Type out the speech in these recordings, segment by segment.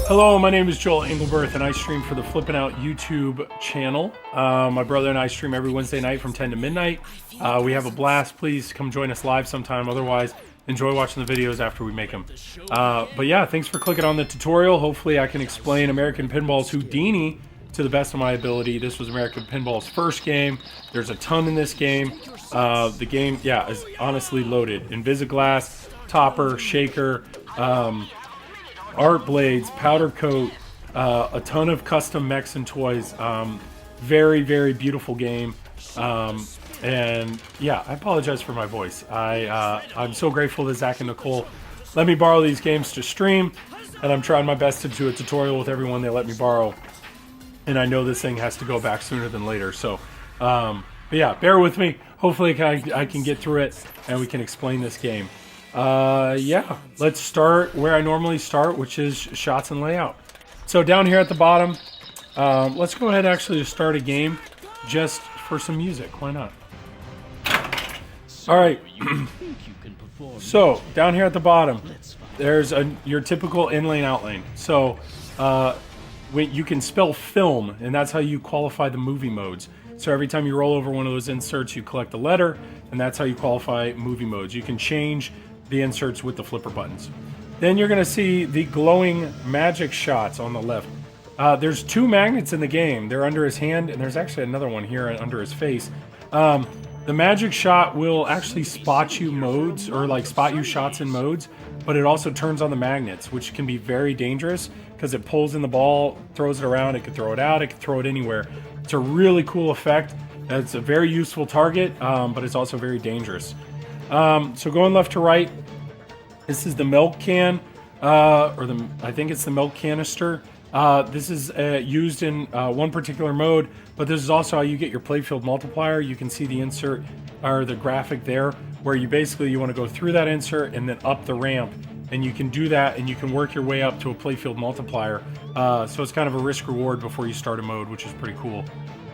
Hello, my name is Joel Engelberth, and I stream for the Flip N Out YouTube channel. My brother and I stream every Wednesday night from 10 to midnight. We have a blast. Please come join us live sometime. Otherwise, enjoy watching the videos after we make them. But yeah, thanks for clicking on the tutorial. Hopefully I can explain American Pinball's Houdini to the best of my ability. This was American Pinball's first game. There's a ton in this game. The game, yeah, is honestly loaded. Invisiglass, topper, shaker, art blades, powder coat, a ton of custom mechs and toys. Very, very beautiful game. And yeah, I apologize for my voice. I'm so grateful that Zach and Nicole let me borrow these games to stream, and I'm trying my best to do a tutorial with everyone they let me borrow. And I know this thing has to go back sooner than later, so but yeah, bear with me. Hopefully I can get through it and we can explain this game. Yeah, let's start where I normally start, which is shots and layout. So down here at the bottom, let's go ahead actually to start a game just for some music. Why not? All right. So down here at the bottom, there's your typical in-lane, out-lane. So you can spell film, and that's how you qualify the movie modes. So every time you roll over one of those inserts, you collect a letter, and that's how you qualify movie modes. You can change the inserts with the flipper buttons. Then you're going to see the glowing magic shots on the left. There's two magnets in the game. They're under his hand, and there's actually another one here under his face. The magic shot will actually spot you modes, or like spot you shots in modes, but it also turns on the magnets, which can be very dangerous because it pulls in the ball, throws it around, it can throw it out, it can throw it anywhere. It's a really cool effect. It's a very useful target, but it's also very dangerous. So going left to right, this is the milk can, I think it's the milk canister. This is used in one particular mode, but this is also how you get your playfield multiplier. You can see the insert or the graphic there, where you want to go through that insert and then up the ramp, and you can do that, and you can work your way up to a playfield multiplier. So it's kind of a risk reward before you start a mode, which is pretty cool.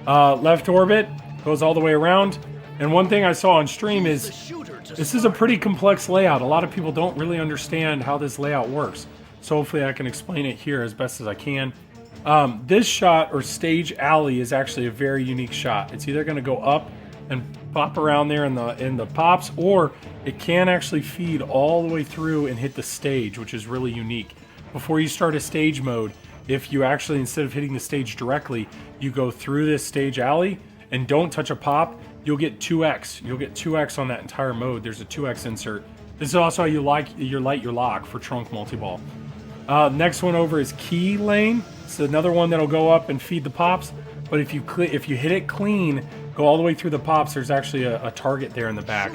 Left orbit goes all the way around, and one thing I saw on stream is this is a pretty complex layout. A lot of people don't really understand how this layout works. So hopefully I can explain it here as best as I can. This shot, or stage alley, is actually a very unique shot. It's either going to go up and pop around there in the pops, or it can actually feed all the way through and hit the stage, which is really unique. Before you start a stage mode, if you actually, instead of hitting the stage directly, you go through this stage alley and don't touch a pop, you'll get 2x. You'll get 2x on that entire mode. There's a 2x insert. This is also how you light your lock for trunk multiball. Next one over is key lane. It's another one that'll go up and feed the pops. But if you hit it clean, go all the way through the pops, there's actually a target there in the back,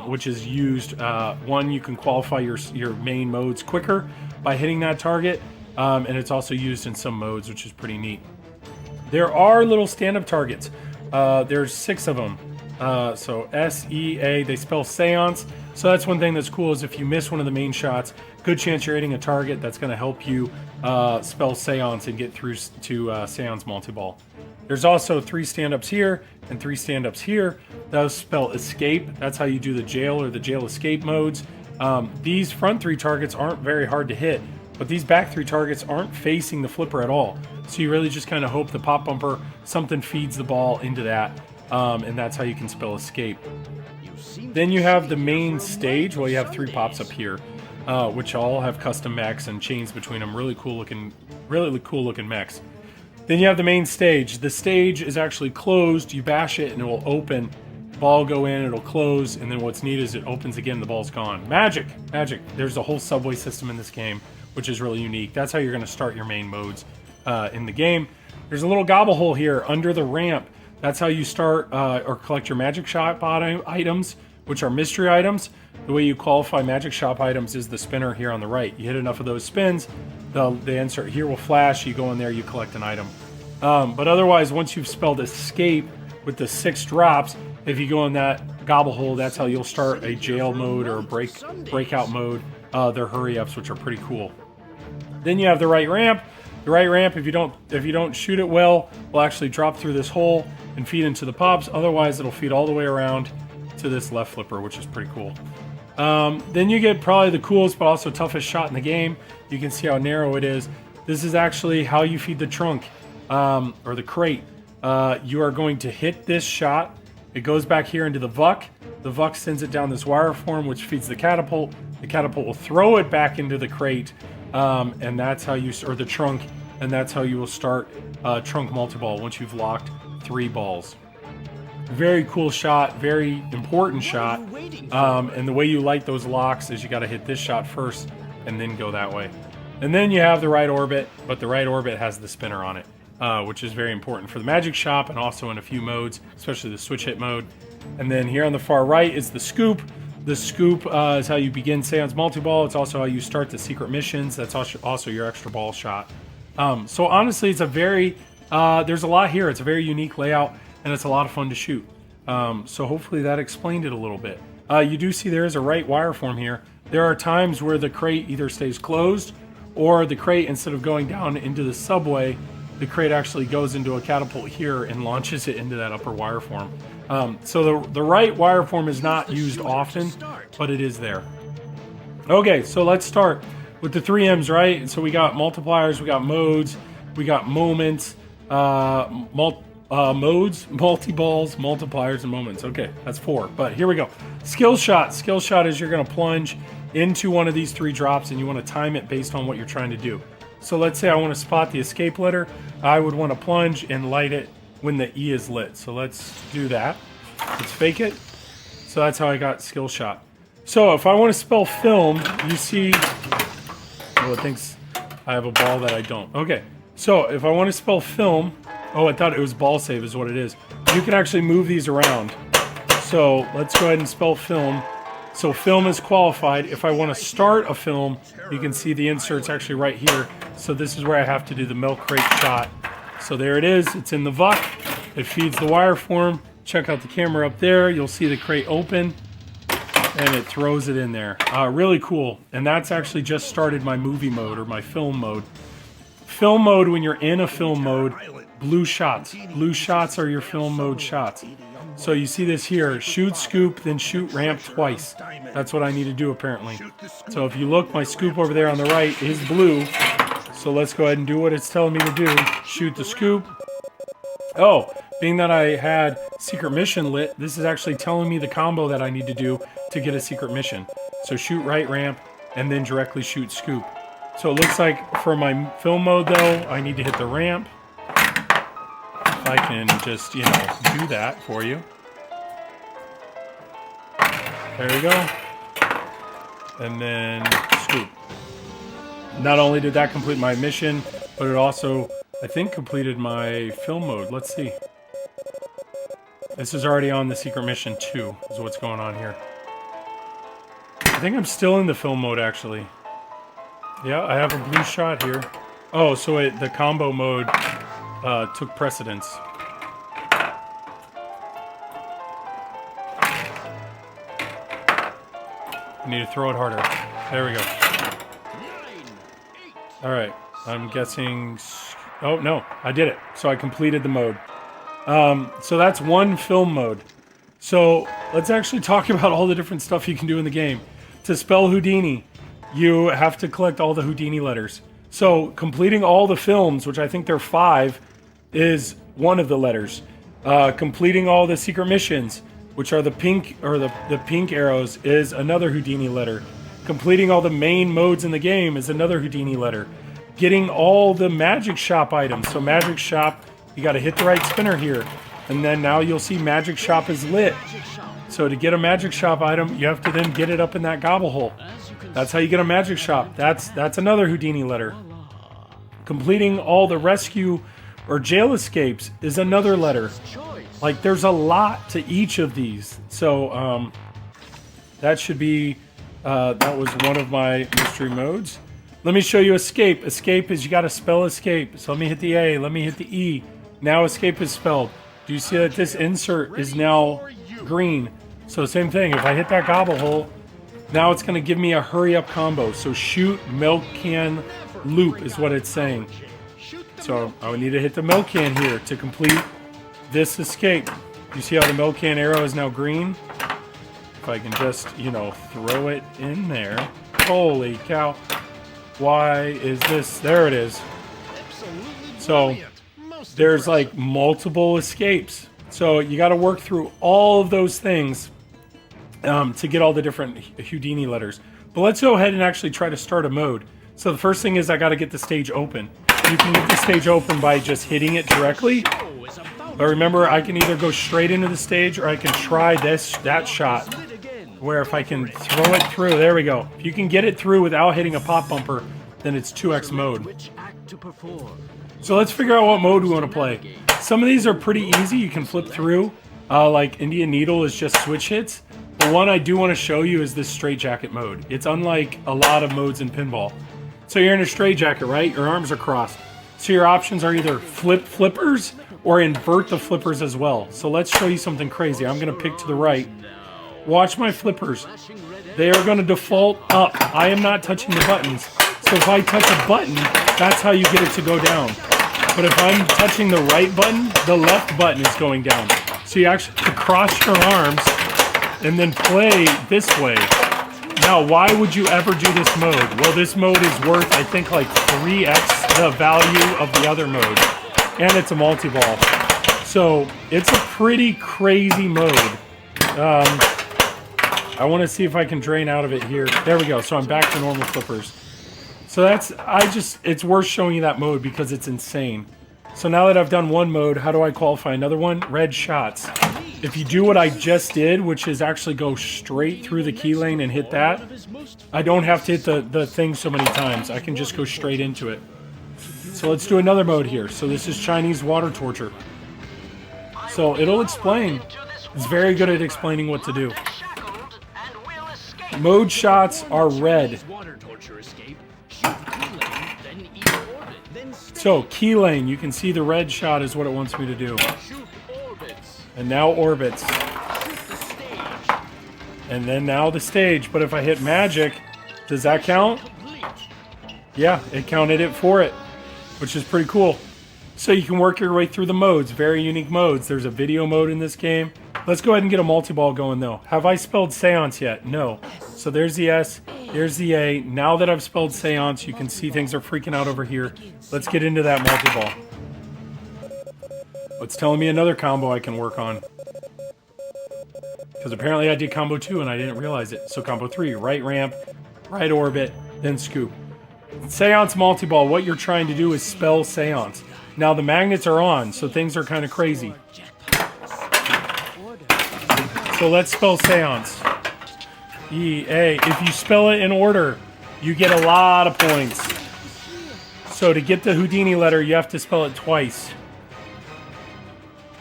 which is used. One, you can qualify your main modes quicker by hitting that target, and it's also used in some modes, which is pretty neat. There are little stand-up targets. There's 6 of them. So S-E-A, they spell Seance. So that's one thing that's cool, is if you miss one of the main shots, good chance you're hitting a target that's going to help you spell Seance and get through to Seance multiball. There's also 3 stand-ups here and 3 stand-ups here. Those spell escape. That's how you do the jail or the jail escape modes. These front 3 targets aren't very hard to hit, but these back 3 targets aren't facing the flipper at all. So you really just kind of hope the pop bumper, something feeds the ball into that, and that's how you can spell escape. Then you have the main stage. Well, you have 3 pops up here, which all have custom mechs and chains between them. Really cool looking mechs. Then you have the main stage. The stage is actually closed. You bash it and it will open. Ball go in, it'll close, and then what's neat is it opens again, the ball's gone. Magic. There's a whole subway system in this game, which is really unique. That's how you're going to start your main modes in the game. There's a little gobble hole here under the ramp. That's how you start or collect your magic shop items, which are mystery items. The way you qualify magic shop items is the spinner here on the right. You hit enough of those spins, the insert here will flash, you go in there, you collect an item. But otherwise, once you've spelled escape with the 6 drops, if you go in that gobble hole, that's how you'll start a jail mode or a breakout mode. They're hurry ups, which are pretty cool. Then you have the right ramp. The right ramp, if you don't shoot it well, will actually drop through this hole and feed into the pops. Otherwise, it'll feed all the way around to this left flipper, which is pretty cool. Then you get probably the coolest but also toughest shot in the game. You can see how narrow it is. This is actually how you feed the trunk, or the crate. You are going to hit this shot. It goes back here into the VUC. The VUC sends it down this wire form, which feeds the catapult. The catapult will throw it back into the crate, and that's how you, or the trunk, and that's how you will start trunk multi-ball once you've locked 3 balls. Very cool shot, very important shot. And the way you light those locks is you got to hit this shot first and then go that way. And then you have the right orbit, but the right orbit has the spinner on it, which is very important for the magic shop and also in a few modes, especially the switch hit mode. And then here on the far right is the scoop. The scoop is how you begin Seance multi-ball. It's also how you start the secret missions. That's also your extra ball shot. So honestly, it's a very, there's a lot here. It's a very unique layout, and it's a lot of fun to shoot. So hopefully that explained it a little bit. You do see there is a right wire form here. There are times where the crate either stays closed, or the crate, instead of going down into the subway, the crate actually goes into a catapult here and launches it into that upper wire form. So the right wire form is not used often, but it is there. Okay, so let's start with the 3 M's, right? So we got multipliers, we got modes, we got moments, modes, multi-balls, multipliers, and moments. Okay, that's 4, but here we go. Skill shot. Skill shot is you're going to plunge into one of these 3 drops, and you want to time it based on what you're trying to do. So let's say I want to spot the escape letter. I would want to plunge and light it when the E is lit. So let's do that. Let's fake it. So that's how I got skill shot. So if I want to spell film, you see, oh, it thinks I have a ball that I don't. Okay, so if I want to spell film, oh, I thought it was ball save is what it is. You can actually move these around. So let's go ahead and spell film. So film is qualified. If I want to start a film, you can see the insert's actually right here. So this is where I have to do the milk crate shot. So there it is. It's in the VUC. It feeds the wire form. Check out the camera up there. You'll see the crate open, and it throws it in there. Really cool. And that's actually just started my movie mode, or my film mode. Film mode, when you're in a film mode, blue shots. Blue shots are your film mode shots. So you see this here, shoot scoop, then shoot ramp twice. That's what I need to do apparently. So if you look, my scoop over there on the right is blue. So let's go ahead and do what it's telling me to do. Shoot the scoop. Oh, being that I had secret mission lit, this is actually telling me the combo that I need to do to get a secret mission. So shoot right ramp and then directly shoot scoop. So it looks like for my film mode though, I need to hit the ramp. If I can just, you know, do that for you. There we go. And then scoop. Not only did that complete my mission, but it also, I think, completed my film mode. Let's see. This is already on the secret mission 2, is what's going on here. I think I'm still in the film mode, actually. Yeah, I have a blue shot here. Oh, so the combo mode took precedence. I need to throw it harder. There we go. Alright, I'm guessing... Oh, no, I did it. So I completed the mode. So that's one film mode. So let's actually talk about all the different stuff you can do in the game. To spell Houdini, you have to collect all the Houdini letters. So completing all the films, which I think there are 5, is one of the letters. Completing all the secret missions, which are the pink, or the pink arrows, is another Houdini letter. Completing all the main modes in the game is another Houdini letter. Getting all the magic shop items. So magic shop, you got to hit the right spinner here. And then now you'll see magic shop is lit. So to get a magic shop item, you have to then get it up in that gobble hole. That's how you get a magic shop. That's another Houdini letter. Completing all the rescue or jail escapes is another letter. Like, there's a lot to each of these. So that should be, that was one of my mystery modes. Let me show you escape. Escape is, you got to spell escape. So let me hit the A, let me hit the E. Now escape is spelled. Do you see that this insert is now green? So same thing, if I hit that gobble hole, now it's going to give me a hurry up combo. So shoot milk can loop is what it's saying. So I would need to hit the milk can here to complete this escape. You see how the milk can arrow is now green? If I can just, you know, throw it in there. Holy cow. Why is this? There it is. So there's like multiple escapes. So you got to work through all of those things to get all the different Houdini letters. But let's go ahead and actually try to start a mode. So the first thing is I got to get the stage open. You can get the stage open by just hitting it directly. But remember, I can either go straight into the stage or I can try that shot. Where if I can throw it through, there we go. If you can get it through without hitting a pop bumper, then it's 2x mode. So let's figure out what mode we want to play. Some of these are pretty easy. You can flip through. Like Indian Needle is just switch hits. The one I do want to show you is this straightjacket mode. It's unlike a lot of modes in pinball. So you're in a straightjacket, right? Your arms are crossed. So your options are either flip flippers or invert the flippers as well. So let's show you something crazy. I'm going to pick to the right. Watch my flippers. They are going to default up. I am not touching the buttons. So if I touch a button, that's how you get it to go down. But if I'm touching the right button, the left button is going down. So you actually have to cross your arms and then play this way. Now, why would you ever do this mode? Well, this mode is worth, I think, like 3x the value of the other mode. And it's a multi-ball. So it's a pretty crazy mode. I want to see if I can drain out of it here. There we go. So I'm back to normal flippers. So it's worth showing you that mode because it's insane. So now that I've done one mode, how do I qualify another one? Red shots. If you do what I just did, which is actually go straight through the key lane and hit that, I don't have to hit the thing so many times. I can just go straight into it. So let's do another mode here. So this is Chinese water torture. So it'll explain. It's very good at explaining what to do. Mode shots are red. So key lane, you can see the red shot is what it wants me to do. And now orbits. And then now the stage. But if I hit magic, does that count? Yeah, it counted it for it, which is pretty cool. So you can work your way through the modes, very unique modes. There's a video mode in this game. Let's go ahead and get a multi-ball going though. Have I spelled Seance yet? No. So there's the S, here's the A. Now that I've spelled Seance, you can see things are freaking out over here. Let's get into that multi-ball. It's telling me another combo I can work on. Because apparently I did combo 2 and I didn't realize it. So combo 3, right ramp, right orbit, then scoop. Seance multi-ball, what you're trying to do is spell Seance. Now the magnets are on, so things are kind of crazy. So let's spell Seance. E-A. If you spell it in order, you get a lot of points. So to get the Houdini letter, you have to spell it twice.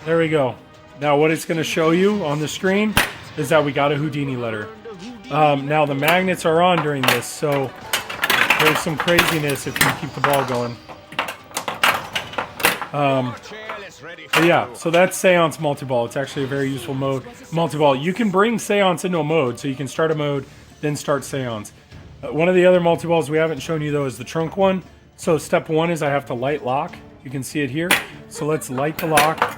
There we go. Now what it's going to show you on the screen is that we got a Houdini letter. Now the magnets are on during this, so there's some craziness if you keep the ball going. But yeah, so that's Seance multi-ball. It's actually a very useful mode. Multi-ball. You can bring Seance into a mode, so you can start a mode, then start Seance. One of the other multi-balls we haven't shown you, though, is the trunk one. So step 1 is I have to light lock. You can see it here. So let's light the lock.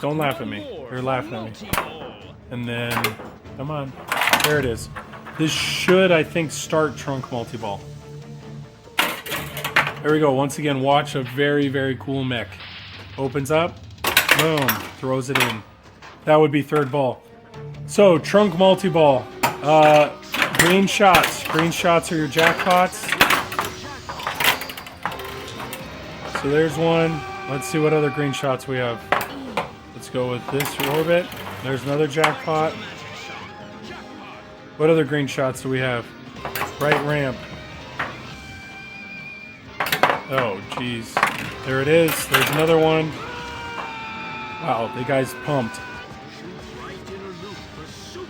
Don't laugh at me. You're laughing at me. And then, come on. There it is. This should, I think, start trunk multi-ball. There we go. Once again, watch a very, very cool mech. Opens up. Boom. Throws it in. That would be third ball. So, trunk multi-ball. Green shots. Green shots are your jackpots. So there's one. Let's see what other green shots we have. Let's go with this orbit. There's another jackpot. What other green shots do we have? Right ramp. Oh, geez. There it is. There's another one. Wow, the guy's pumped.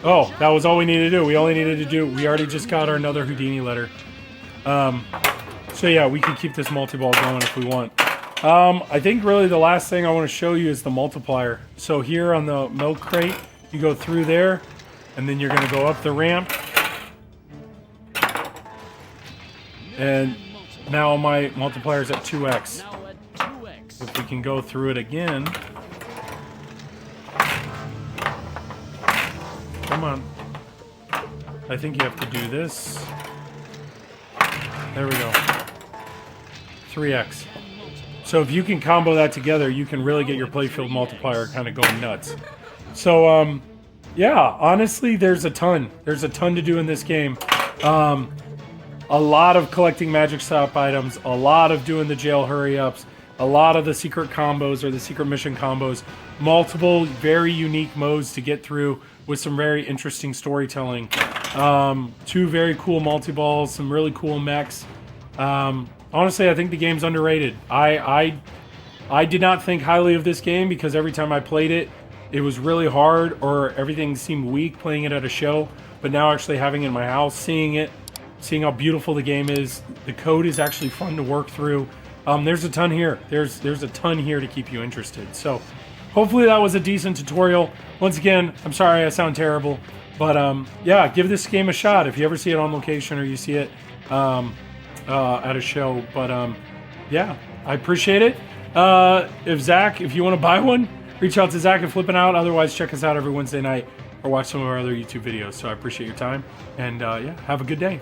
Oh, that was all we needed to do. We already just got our another Houdini letter. So yeah, we can keep this multi-ball going if we want. I think really the last thing I want to show you is the multiplier. So here on the milk crate, you go through there, and then you're going to go up the ramp. And now my multiplier is at 2x. If we can go through it again. Come on. I think you have to do this. There we go. 3x. So if you can combo that together, you can really get your playfield multiplier kind of going nuts. So, yeah, honestly, there's a ton. There's a ton to do in this game. A lot of collecting magic stop items, a lot of doing the jail hurry-ups, a lot of the secret combos or the secret mission combos, multiple very unique modes to get through with some very interesting storytelling. 2 very cool multi-balls, some really cool mechs. Honestly, I think the game's underrated. I did not think highly of this game because every time I played it, it was really hard or everything seemed weak playing it at a show. But now actually having it in my house, seeing it, seeing how beautiful the game is, the code is actually fun to work through. There's a ton here. There's a ton here to keep you interested. So hopefully that was a decent tutorial. Once again, I'm sorry I sound terrible, but yeah, give this game a shot if you ever see it on location or you see it at a show. But yeah, I appreciate it. If you want to buy one, reach out to Zach and Flip N Out. Otherwise, check us out every Wednesday night or watch some of our other YouTube videos. So I appreciate your time, and yeah, have a good day.